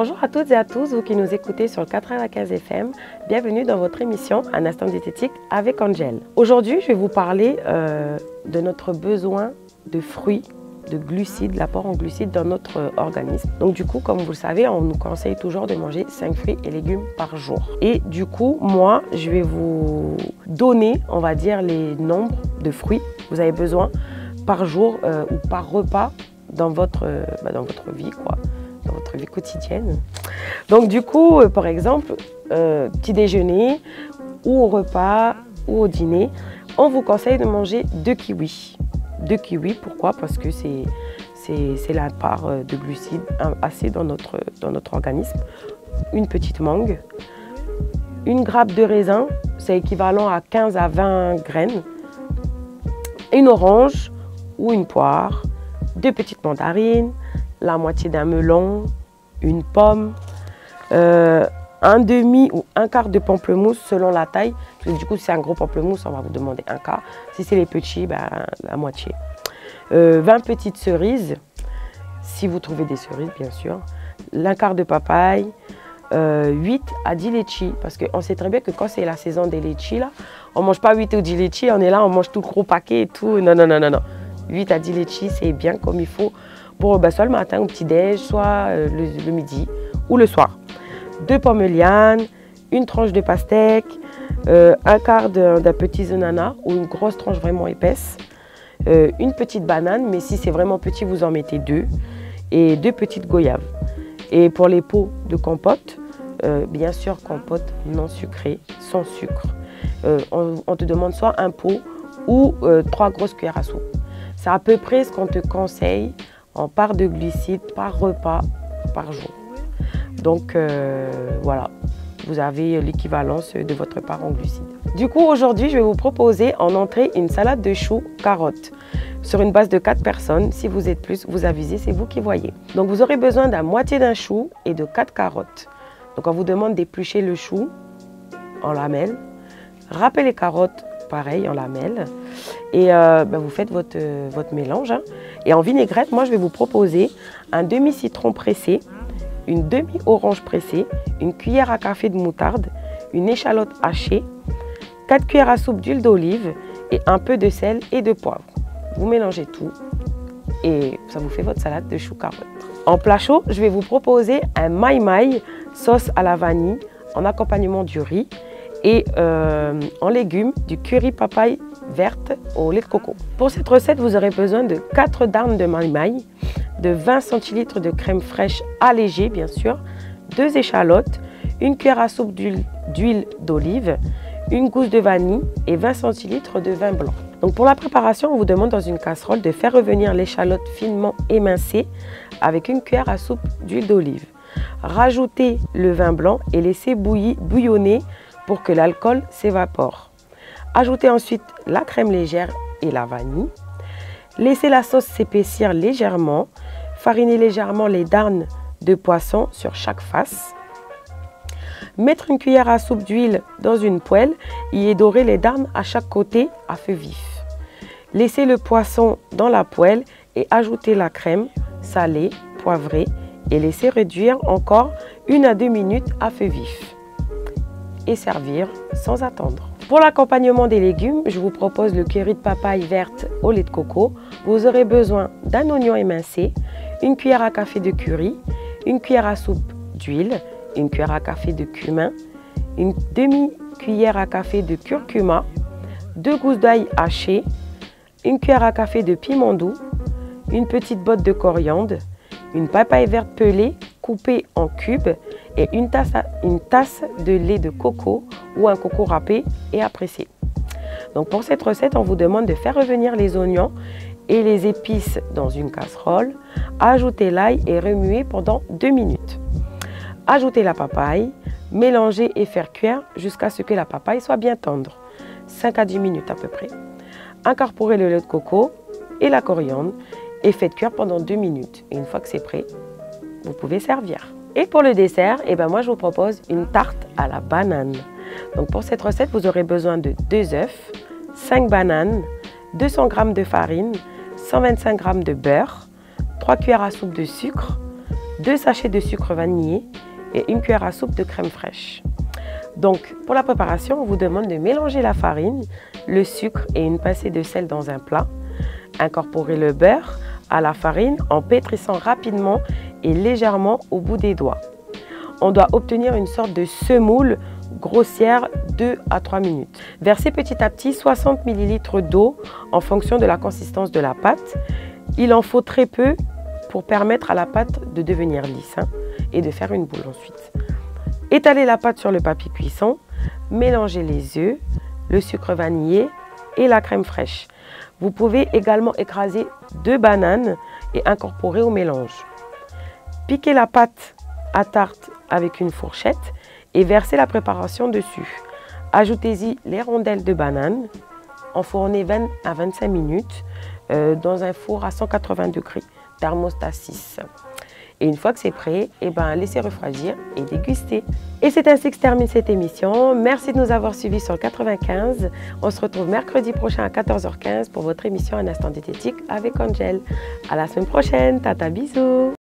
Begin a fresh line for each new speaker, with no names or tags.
Bonjour à toutes et à tous, vous qui nous écoutez sur le 95 FM. Bienvenue dans votre émission Un instant diététique avec Angel. Aujourd'hui, je vais vous parler de notre besoin de fruits, de glucides, l'apport en glucides dans notre organisme. Donc du coup, comme vous le savez, on nous conseille toujours de manger 5 fruits et légumes par jour. Et du coup, moi, je vais vous donner, on va dire, les nombres de fruits que vous avez besoin par jour ou par repas dans votre vie, quoi. Dans votre vie quotidienne. Donc du coup, par exemple, petit déjeuner ou au repas ou au dîner, on vous conseille de manger 2 kiwis. 2 kiwis, pourquoi? Parce que c'est la part de glucides assez dans notre organisme. Une petite mangue, une grappe de raisin, c'est équivalent à 15 à 20 graines, une orange ou une poire, 2 petites mandarines, la moitié d'un melon, une pomme, un demi ou un quart de pamplemousse selon la taille. Du coup, si c'est un gros pamplemousse, on va vous demander un quart. Si c'est les petits, la moitié. 20 petites cerises, si vous trouvez des cerises, bien sûr. Un quart de papaye, 8 à 10 litchis. Parce qu'on sait très bien que quand c'est la saison des litchis, là, on ne mange pas 8 ou 10 litchis, on est là, on mange tout le gros paquet et tout. Non, non, non, non, non. 8 à 10 litchis, c'est bien comme il faut. Pour soit le matin au petit-déj, soit le midi ou le soir. 2 pommes lianes, une tranche de pastèque, un quart d'un petit ananas ou une grosse tranche vraiment épaisse, une petite banane, mais si c'est vraiment petit, vous en mettez 2, et 2 petites goyaves. Et pour les pots de compote, bien sûr compote non sucrée, sans sucre. On te demande soit un pot ou 3 grosses cuillères à soupe. C'est à peu près ce qu'on te conseille en part de glucides par repas par jour. Donc voilà, vous avez l'équivalence de votre part en glucides. Du coup, aujourd'hui, je vais vous proposer en entrée une salade de choux carottes sur une base de 4 personnes. Si vous êtes plus, vous avisez, c'est vous qui voyez. Donc vous aurez besoin d'un moitié d'un chou et de 4 carottes. Donc on vous demande d'éplucher le chou en lamelles, râpez les carottes pareil en lamelles et vous faites votre mélange. Hein. Et en vinaigrette, moi je vais vous proposer un demi-citron pressé, une demi-orange pressée, une cuillère à café de moutarde, une échalote hachée, 4 cuillères à soupe d'huile d'olive et un peu de sel et de poivre. Vous mélangez tout et ça vous fait votre salade de choux carottes. En plat chaud, je vais vous proposer un maï-maï sauce à la vanille en accompagnement du riz et en légumes du curry papaye verte au lait de coco. Pour cette recette, vous aurez besoin de 4 darnes de maï-maï, de 20 centilitres de crème fraîche allégée bien sûr, 2 échalotes, une cuillère à soupe d'huile d'olive, une gousse de vanille et 20 centilitres de vin blanc. Donc pour la préparation, on vous demande dans une casserole de faire revenir l'échalote finement émincée avec une cuillère à soupe d'huile d'olive. Rajoutez le vin blanc et laissez bouillonner pour que l'alcool s'évapore. Ajoutez ensuite la crème légère et la vanille. Laissez la sauce s'épaissir légèrement. Farinez légèrement les darnes de poisson sur chaque face. Mettre une cuillère à soupe d'huile dans une poêle et dorer les darnes à chaque côté à feu vif. Laissez le poisson dans la poêle et ajoutez la crème salée, poivrée et laissez réduire encore 1 à 2 minutes à feu vif. Et servir sans attendre. Pour l'accompagnement des légumes, je vous propose le curry de papaye verte au lait de coco. Vous aurez besoin d'un oignon émincé, une cuillère à café de curry, une cuillère à soupe d'huile, une cuillère à café de cumin, une demi-cuillère à café de curcuma, 2 gousses d'ail hachées, une cuillère à café de piment doux, une petite botte de coriandre, une papaye verte pelée coupée en cubes et une tasse de lait de coco ou un coco râpé et à presser. Donc pour cette recette, on vous demande de faire revenir les oignons et les épices dans une casserole, ajouter l'ail et remuer pendant 2 minutes. Ajoutez la papaye, mélanger et faire cuire jusqu'à ce que la papaye soit bien tendre, 5 à 10 minutes à peu près. Incorporez le lait de coco et la coriandre et faites cuire pendant 2 minutes. Et une fois que c'est prêt, vous pouvez servir. Et pour le dessert, moi je vous propose une tarte à la banane. Donc pour cette recette, vous aurez besoin de 2 œufs, 5 bananes, 200 g de farine, 125 g de beurre, 3 cuillères à soupe de sucre, 2 sachets de sucre vanillé et 1 cuillère à soupe de crème fraîche. Donc, pour la préparation, on vous demande de mélanger la farine, le sucre et une pincée de sel dans un plat. Incorporer le beurre à la farine en pétrissant rapidement et légèrement au bout des doigts. On doit obtenir une sorte de semoule grossière 2 à 3 minutes. Versez petit à petit 60 ml d'eau en fonction de la consistance de la pâte. Il en faut très peu pour permettre à la pâte de devenir lisse et de faire une boule ensuite. Étalez la pâte sur le papier cuisson, mélangez les œufs, le sucre vanillé et la crème fraîche. Vous pouvez également écraser 2 bananes et incorporer au mélange. Piquez la pâte à tarte avec une fourchette et versez la préparation dessus. Ajoutez-y les rondelles de banane, enfournez 20 à 25 minutes dans un four à 180 degrés, thermostat 6. Et une fois que c'est prêt, laissez refroidir et déguster. Et c'est ainsi que se termine cette émission. Merci de nous avoir suivis sur le 95. On se retrouve mercredi prochain à 14h15 pour votre émission Un instant diététique avec Angel. À la semaine prochaine. Tata, bisous.